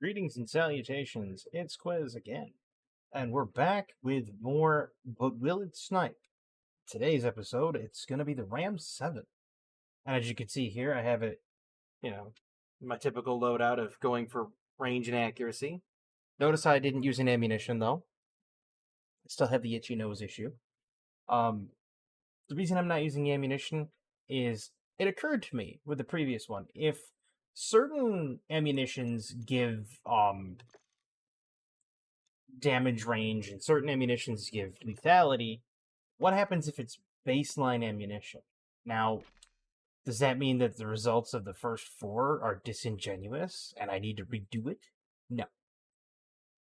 Greetings and salutations, it's Quizz again, and we're back with more But Will It Snipe? Today's episode, it's going to be the Ram-7. And as you can see here, I have it, my typical loadout of going for range and accuracy. Notice I didn't use an ammunition, though. I still have the itchy nose issue. The reason I'm not using ammunition is it occurred to me with the previous one, if certain ammunitions give damage range and certain ammunitions give lethality, what happens if it's baseline ammunition? Now, does that mean that the results of the first four are disingenuous and I need to redo it? No.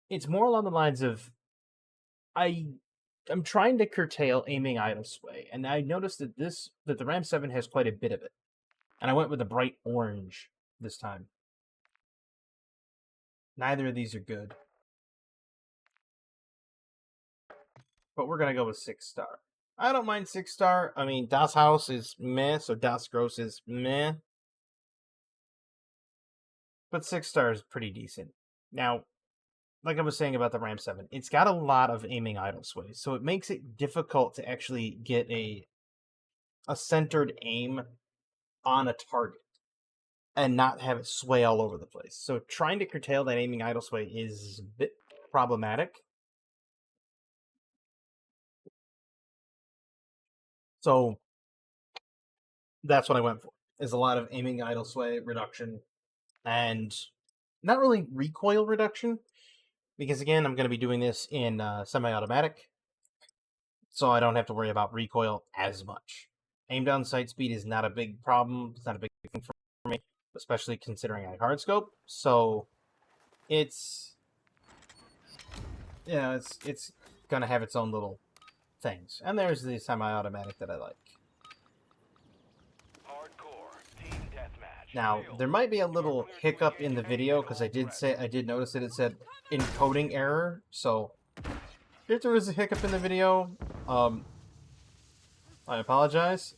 It's more along the lines of I'm trying to curtail aiming idle sway, and I noticed that the Ram-7 has quite a bit of it. And I went with a bright orange this time. Neither of these are good. But we're going to go with 6-star. I don't mind 6-star. I mean, Das Haus is meh, so Das Gross is meh. But 6-star is pretty decent. Now, like I was saying about the Ram-7, it's got a lot of aiming idle sway, so it makes it difficult to actually get a centered aim on a target and not have it sway all over the place. So trying to curtail that aiming idle sway is a bit problematic. So that's what I went for, is a lot of aiming idle sway reduction and not really recoil reduction, because again, I'm going to be doing this in semi-automatic, so I don't have to worry about recoil as much. Aim down sight speed is not a big problem. It's not a big thing for me, especially considering I hard scope. So it's it's going to have its own little things. And there's the semi-automatic that I like. Now, there might be a little hiccup in the video, because I did notice that it said encoding error, so if there is a hiccup in the video, I apologize.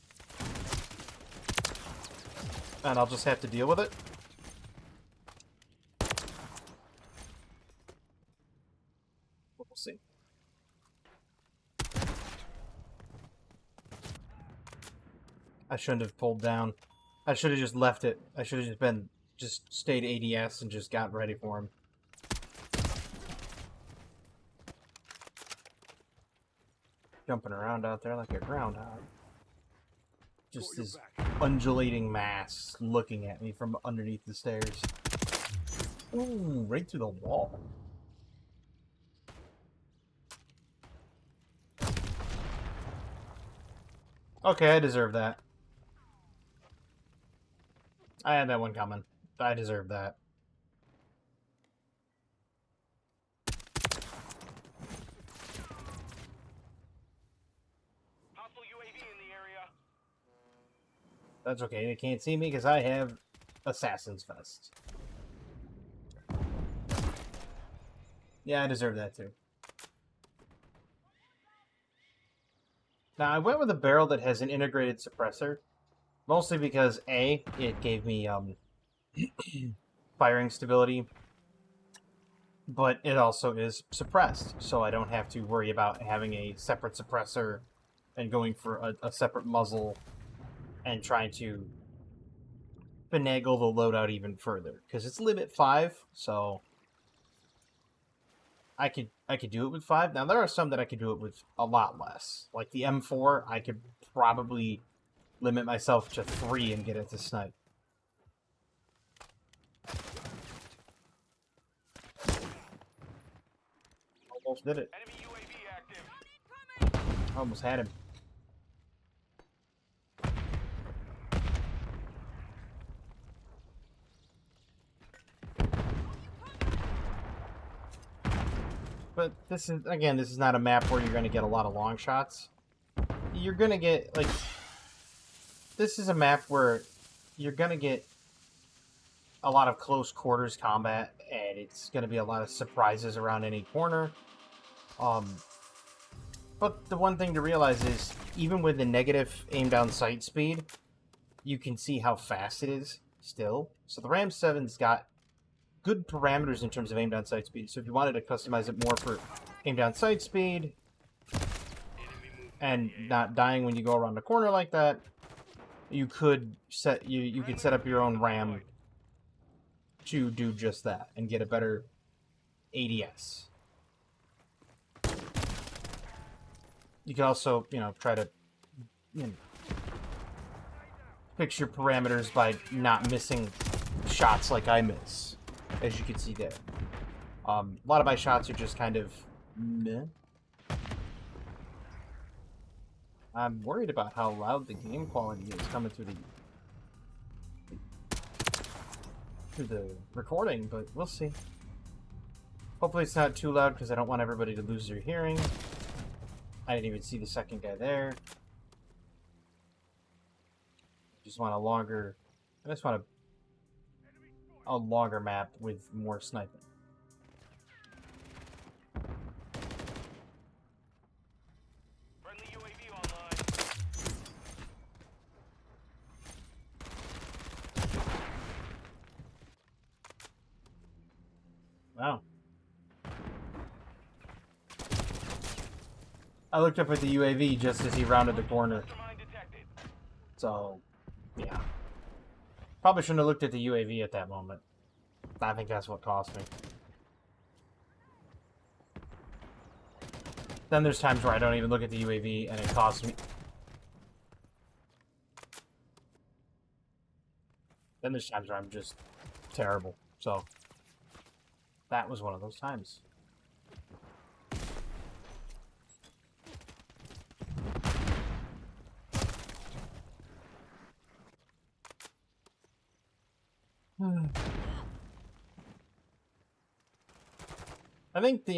And I'll just have to deal with it. We'll see. I shouldn't have pulled down. I should have just left it. I should have just stayed ADS and just got ready for him. Jumping around out there like a groundhog. Just this undulating mass looking at me from underneath the stairs. Ooh, right through the wall. Okay, I deserve that. I had that one coming. I deserve that. Hostile UAV in the area. That's okay. They can't see me because I have Assassin's Vest. Yeah, I deserve that too. Now, I went with a barrel that has an integrated suppressor. Mostly because, A, it gave me firing stability, but it also is suppressed, so I don't have to worry about having a separate suppressor and going for a separate muzzle and trying to finagle the loadout even further. Because it's limit 5, so I could do it with 5. Now, there are some that I could do it with a lot less. Like the M4, I could probably limit myself to 3 and get it to snipe. Almost did it. Enemy UAV active. Almost had him. But this is not a map where you're going to get a lot of long shots. You're going to get, like, this is a map where you're going to get a lot of close quarters combat, and it's going to be a lot of surprises around any corner. But the one thing to realize is, even with the negative aim down sight speed, you can see how fast it is still. So the Ram-7's got good parameters in terms of aim down sight speed. So if you wanted to customize it more for aim down sight speed and not dying when you go around the corner like that, you could set you could set up your own RAM to do just that and get a better ADS. You can also, try to fix your parameters by not missing shots like I miss, as you can see there. A lot of my shots are just kind of meh. I'm worried about how loud the game quality is coming through the recording, but we'll see. Hopefully it's not too loud because I don't want everybody to lose their hearing. I didn't even see the second guy there. I just want a longer map with more sniping. Friendly UAV online. Wow. I looked up at the UAV just as he rounded the corner. Mastermind detected. So, yeah. Probably shouldn't have looked at the UAV at that moment. I think that's what cost me. Then there's times where I don't even look at the UAV and it costs me. Then there's times where I'm just terrible. So, that was one of those times. I think that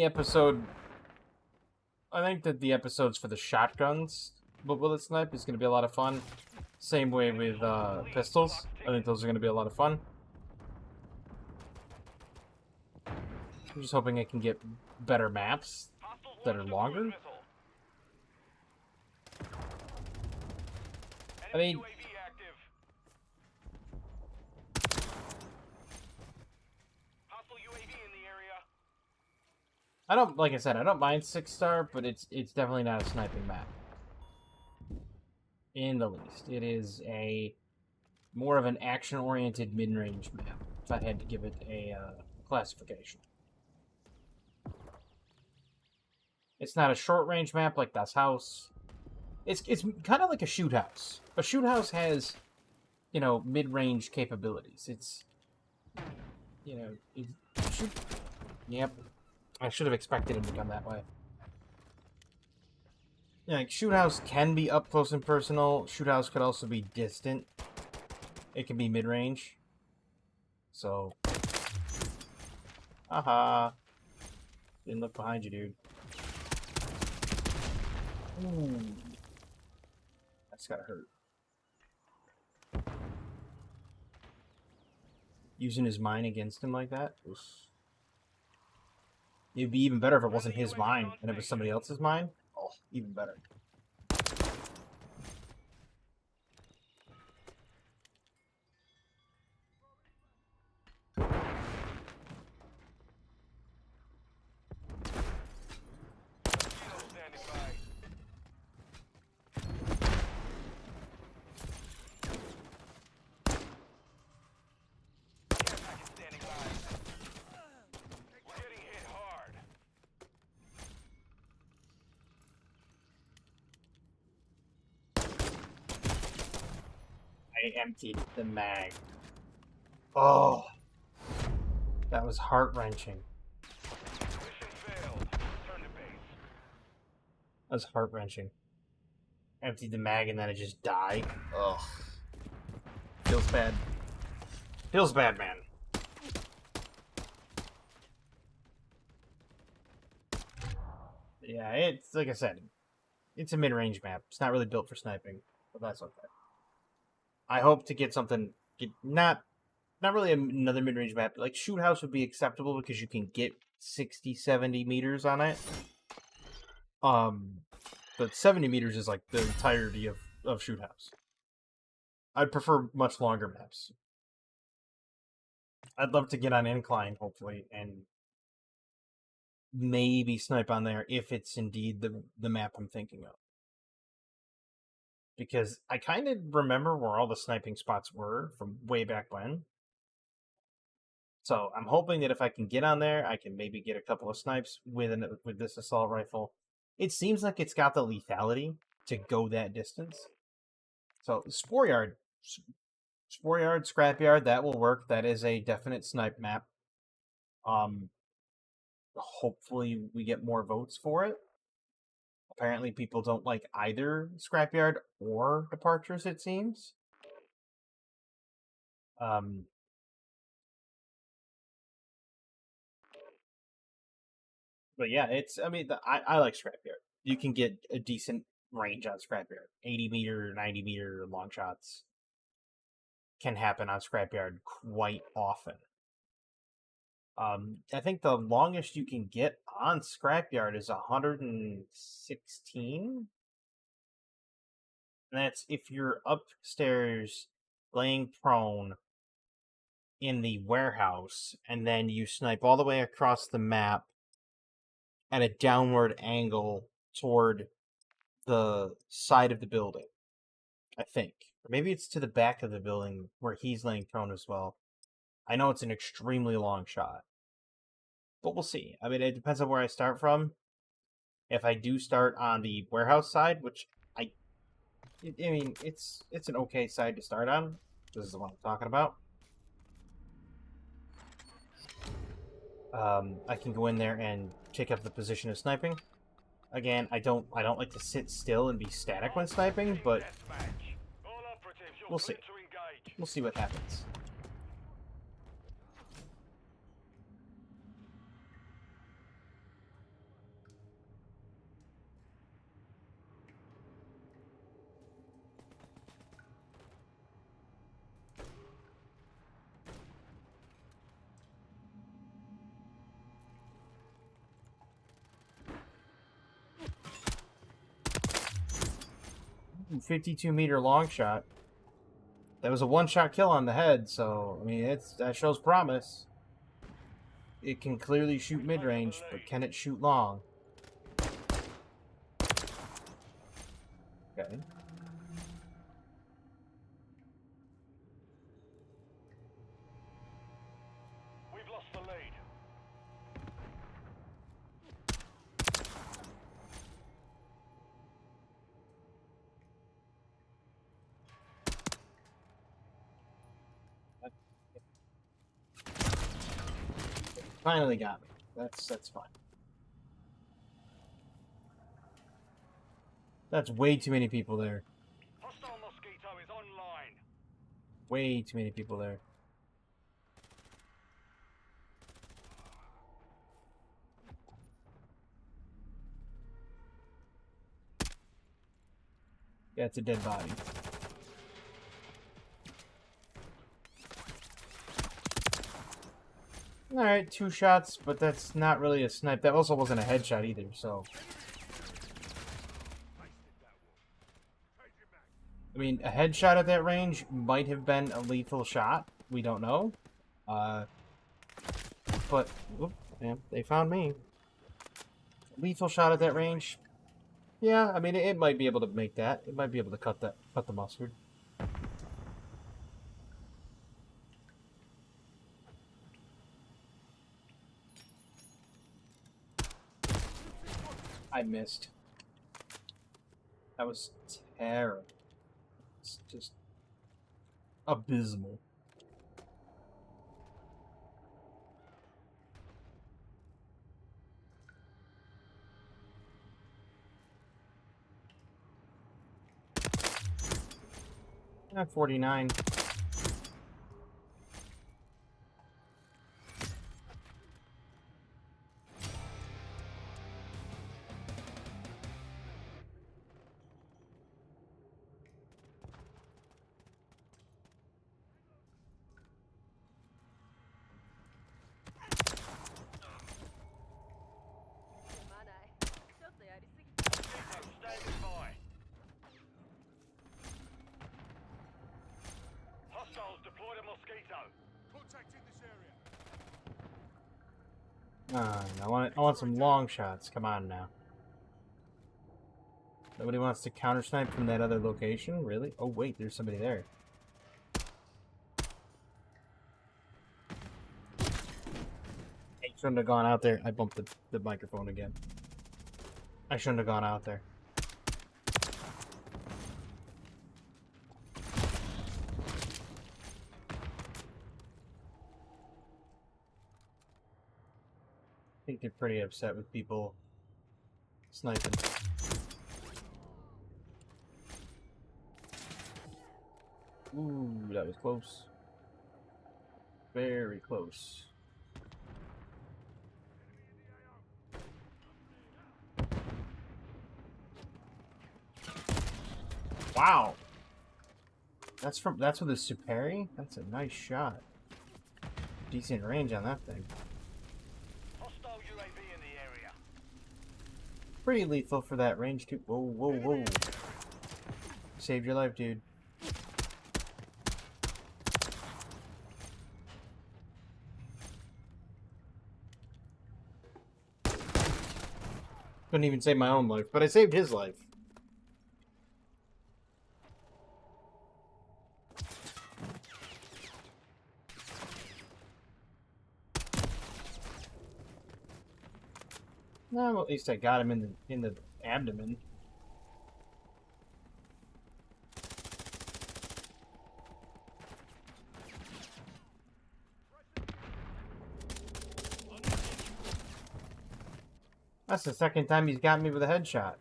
the episodes for the shotguns, but bullet snipe is going to be a lot of fun. Same way with pistols. I think those are going to be a lot of fun. I'm just hoping I can get better maps that are longer. I mean, UAV active. Hostile UAV in the area. like I said, I don't mind 6-star, but it's definitely not a sniping map. In the least. It is more of an action-oriented mid-range map, if I had to give it a classification. It's not a short-range map like Das House. It's kind of like a shoot house. A shoot house has, mid-range capabilities. It's, Yep. I should have expected him to come that way. Yeah, like shoot house can be up close and personal. Shoot house could also be distant. It can be mid-range. So, haha. Didn't look behind you, dude. Ooh. That's gotta hurt. Using his mine against him like that? Oof. It'd be even better if it wasn't his mine and it was somebody else's mine. Oh, even better. Standing by. Care package standing by. We're getting hit hard. I emptied the mag. Oh, that was heart-wrenching. Mission failed. Return to base. That was heart-wrenching. Emptied the mag and then it just died. Ugh. Feels bad. Feels bad, man. Yeah, it's like I said, it's a mid-range map. It's not really built for sniping, but that's okay. I hope to get something, not really another mid-range map. Like shoot house would be acceptable because you can get 60, 70 meters on it. But 70 meters is like the entirety of shoot house. I'd prefer much longer maps. I'd love to get on incline, hopefully, and maybe snipe on there if it's indeed the map I'm thinking of. Because I kind of remember where all the sniping spots were from way back when. So I'm hoping that if I can get on there, I can maybe get a couple of snipes with this assault rifle. It seems like it's got the lethality to go that distance. So Spore Yard, Scrapyard, that will work. That is a definite snipe map. Hopefully we get more votes for it. Apparently people don't like either Scrapyard or Departures, it seems. But yeah, I like Scrapyard. You can get a decent range on Scrapyard. 80 meter, 90 meter long shots can happen on Scrapyard quite often. I think the longest you can get on Scrapyard is 116. And that's if you're upstairs laying prone in the warehouse, and then you snipe all the way across the map at a downward angle toward the side of the building, I think. Or maybe it's to the back of the building where he's laying prone as well. I know it's an extremely long shot. But we'll see. I mean, it depends on where I start from. If I do start on the warehouse side, which I mean, it's an okay side to start on. This is the one I'm talking about. I can go in there and take up the position of sniping. Again, I don't like to sit still and be static when sniping, but we'll see. We'll see what happens. Ooh, 52-meter long shot. That was a one-shot kill on the head, so I mean that shows promise. It can clearly shoot mid-range, but can it shoot long? Okay. We've lost the lead. Finally got me. That's fine. That's way too many people there. Hostile Mosquito is online. Way too many people there. Yeah, it's a dead body. Alright, 2 shots, but that's not really a snipe. That also wasn't a headshot either, so... I mean, a headshot at that range might have been a lethal shot. We don't know. But, whoop, yeah, they found me. Lethal shot at that range. Yeah, I mean, it might be able to make that. It might be able to cut the mustard. I missed. That was terrible. It's just abysmal. At 49. Standing by. I want some long shots. Come on now. Nobody wants to counter snipe from that other location? Really? Oh wait, there's somebody there. I shouldn't have gone out there. I bumped the microphone again. I shouldn't have gone out there. I think they're pretty upset with people sniping. Ooh, that was close. Very close. Wow. That's with a Superi? That's a nice shot. Decent range on that thing. Hostile UAV in the area. Pretty lethal for that range too. Whoa, whoa, whoa. Saved your life, dude. Couldn't even save my own life, but I saved his life. No, well, at least I got him in the abdomen. That's the second time he's got me with a headshot.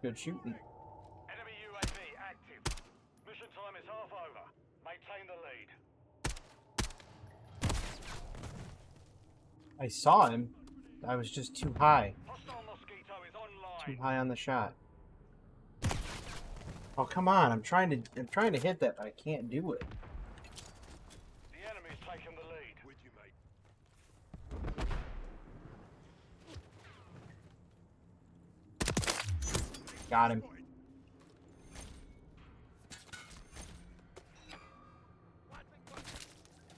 Good shooting. Enemy UAV active. Mission time is half over. Maintain the lead. I saw him. I was just too high. Hostile Mosquito is online. Too high on the shot. Oh, come on. I'm trying to hit that, but I can't do it. The enemy's taken the lead. With you, mate. Got him.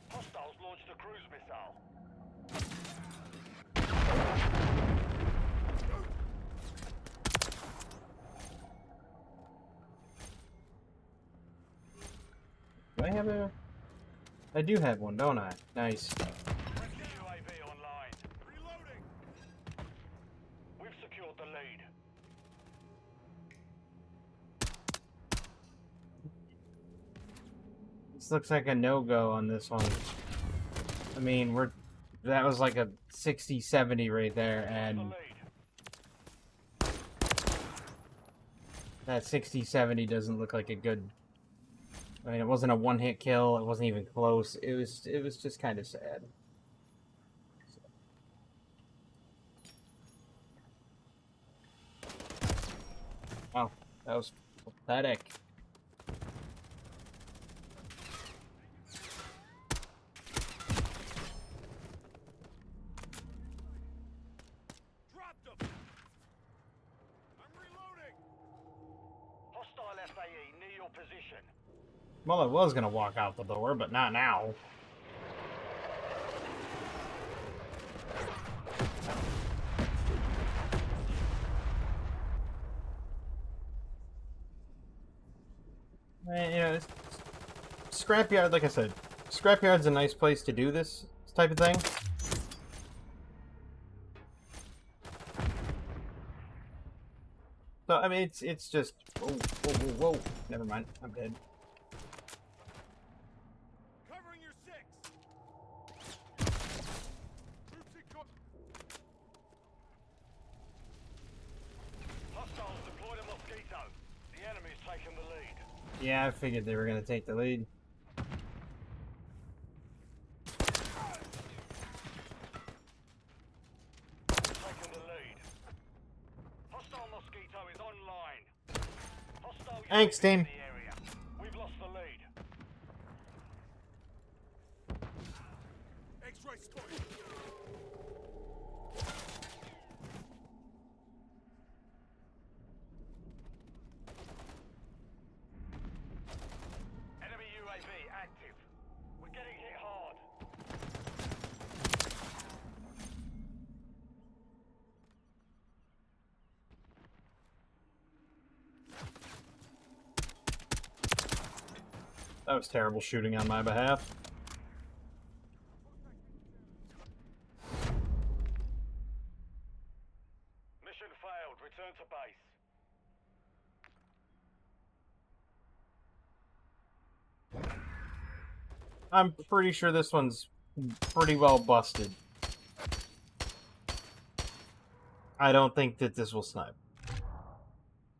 Hostiles launched a cruise missile. Do I have a... I do have one, don't I? Nice. Friendly UAV online. Reloading. We've secured the lead. This looks like a no-go on this one. I mean, that was like a 60-70 right there, and that 60-70 doesn't look like a good... I mean, it wasn't a one-hit kill. It wasn't even close. It was just kind of sad. Oh, that was pathetic. Dropped him. I'm reloading. Hostile FAE near your position. Well, I was gonna walk out the door, but not now. You know, scrapyard, like I said, scrapyard's a nice place to do this type of thing. So I mean, it's just whoa, whoa, whoa, whoa. Never mind, I'm dead. Covering your six. Hostiles deployed a Mosquito. The enemy's taken the lead. Yeah, I figured they were gonna take the lead. Taken the lead. Hostile Mosquito is online. Hostile Thanks, UAV team. in the area. We've lost the lead. X-ray spotted. Enemy UAV active. We're getting hit hard. That was terrible shooting on my behalf. Mission failed. Return to base. I'm pretty sure this one's pretty well busted. I don't think that this will snipe.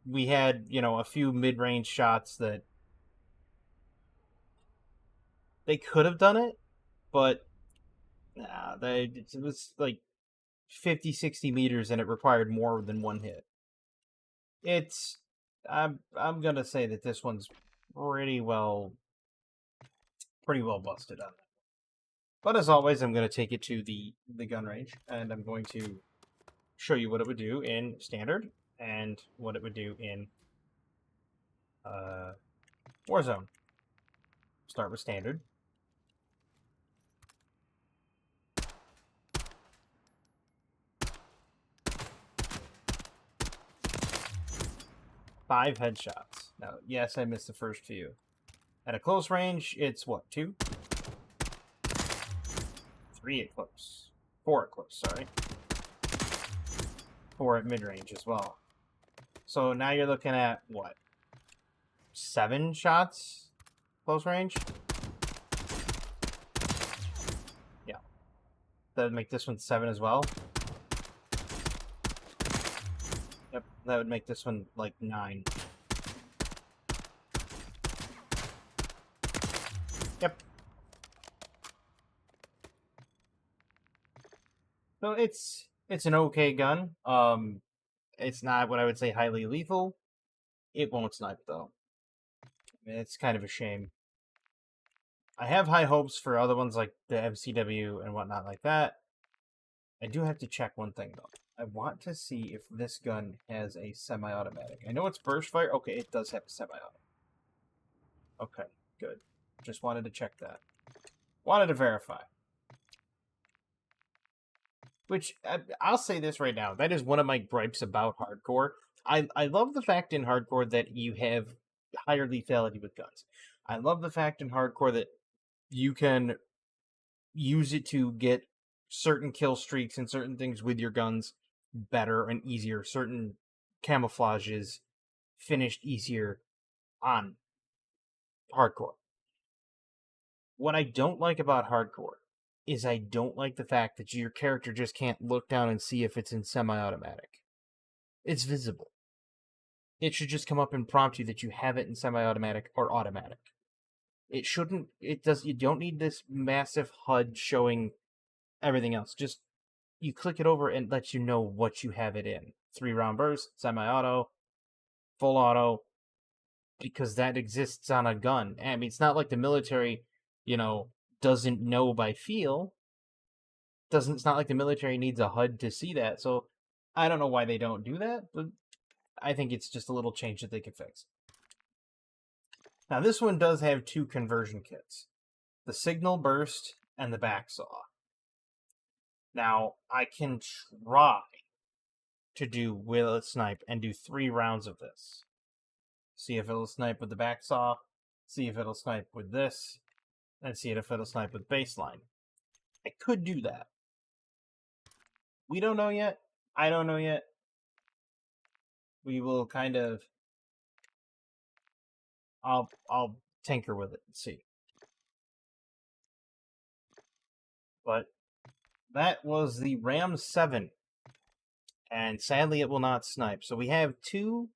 We had, a few mid-range shots that they could have done it, but nah, it was like 50, 60 meters and it required more than one hit. I'm gonna say that this one's pretty well busted on that. But as always, I'm gonna take it to the gun range and I'm going to show you what it would do in standard and what it would do in Warzone. Start with standard. Five headshots. Now, yes, I missed the first few. At a close range, it's what, 2? 3 at close. 4 at close, sorry. 4 at mid-range as well. So now you're looking at, what? 7 shots? Close range? Yeah. That would make this one 7 as well. Yep, that would make this one, like, 9. Yep. So it's an okay gun. It's not what I would say highly lethal. It won't snipe, though. I mean, it's kind of a shame. I have high hopes for other ones like the MCW and whatnot like that. I do have to check one thing, though. I want to see if this gun has a semi-automatic. I know it's burst fire. Okay, it does have a semi-automatic. Okay, good. Just wanted to check that. Wanted to verify. Which, I'll say this right now. That is one of my gripes about hardcore. I love the fact in hardcore that you have higher lethality with guns. I love the fact in hardcore that you can use it to get certain kill streaks and certain things with your guns better and easier. Certain camouflages finished easier on hardcore. What I don't like about hardcore is I don't like the fact that your character just can't look down and see if it's in semi-automatic. It's visible. It should just come up and prompt you that you have it in semi-automatic or automatic. It shouldn't. You don't need this massive HUD showing everything else. Just you click it over and it lets you know what you have it in. 3-round burst, semi-auto, full auto, because that exists on a gun. I mean, it's not like the military, doesn't know by feel. It's not like the military needs a HUD to see that. So I don't know why they don't do that, but I think it's just a little change that they could fix. Now, this one does have 2 conversion kits. The signal burst and the backsaw. Now, I can try to do will it snipe and do 3 rounds of this. See if it'll snipe with the backsaw, see if it'll snipe with this, and see if it'll snipe with baseline. I could do that. We don't know yet. I don't know yet. We will kind of... I'll tinker with it and see. But that was the Ram-7. And sadly, it will not snipe. So we have 2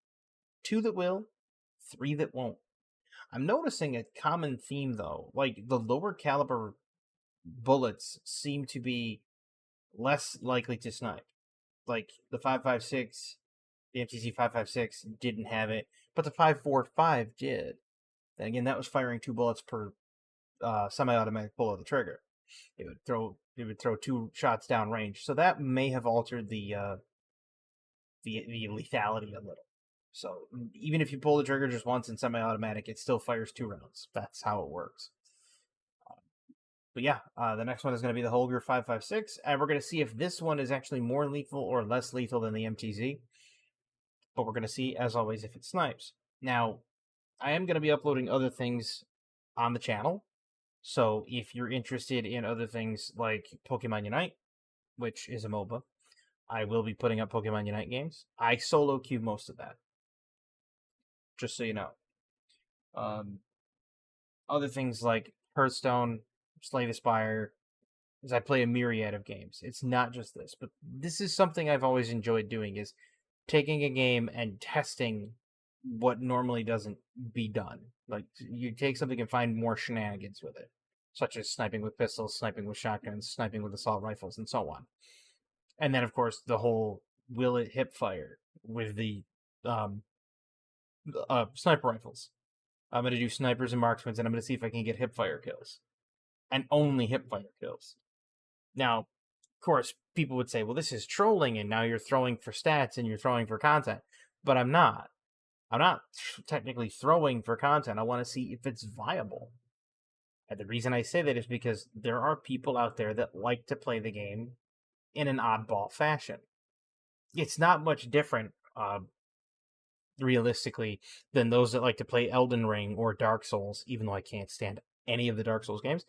that will, 3 that won't. I'm noticing a common theme, though. Like, the lower caliber bullets seem to be less likely to snipe. Like, the 5.56, the MTZ 5.56 didn't have it, but the 5.45 did. And again, that was firing 2 bullets per semi-automatic pull of the trigger. It would throw 2 shots down range. So that may have altered the lethality a little. So even if you pull the trigger just once in semi-automatic, it still fires 2 rounds. That's how it works. But yeah, the next one is going to be the Holger 5.56, and we're going to see if this one is actually more lethal or less lethal than the MTZ. But we're going to see, as always, if it snipes. Now, I am going to be uploading other things on the channel. So if you're interested in other things like Pokemon Unite, which is a MOBA, I will be putting up Pokemon Unite games. I solo queue most of that, just so you know. Um, Other things like Hearthstone, Slay the Spire, is I play a myriad of games. It's not just this, but this is something I've always enjoyed doing is taking a game and testing what normally doesn't be done. Like you take something and find more shenanigans with it, such as sniping with pistols, sniping with shotguns, sniping with assault rifles, and so on. And then of course the whole will it hip fire with the um, sniper rifles. I'm gonna do snipers and marksmen, and I'm gonna see if I can get hip fire kills, and only hip fire kills. Now, of course, people would say, well, this is trolling, and now you're throwing for stats and you're throwing for content. But I'm not. I'm not technically throwing for content. I want to see if it's viable. And the reason I say that is because there are people out there that like to play the game in an oddball fashion. It's not much different, realistically, than those that like to play Elden Ring or Dark Souls, even though I can't stand any of the Dark Souls games.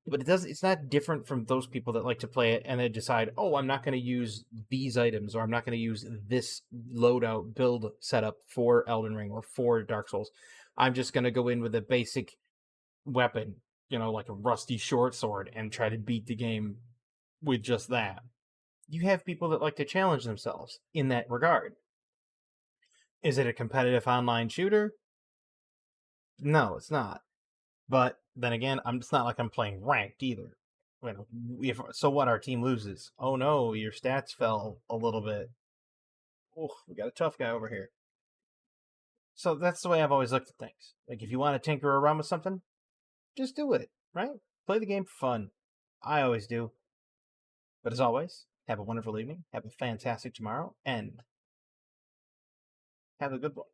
But it's not different from those people that like to play it and then decide, oh, I'm not going to use these items, or I'm not going to use this loadout build setup for Elden Ring or for Dark Souls. I'm just going to go in with a basic weapon, like a rusty short sword, and try to beat the game with just that. You have people that like to challenge themselves in that regard. Is it a competitive online shooter? No, it's not. But then again, it's not like I'm playing ranked either. If so, what our team loses? Oh no, your stats fell a little bit. Oh, we got a tough guy over here. So that's the way I've always looked at things. Like if you want to tinker around with something, just do it. Right? Play the game for fun. I always do. But as always, have a wonderful evening. Have a fantastic tomorrow, and have a good one.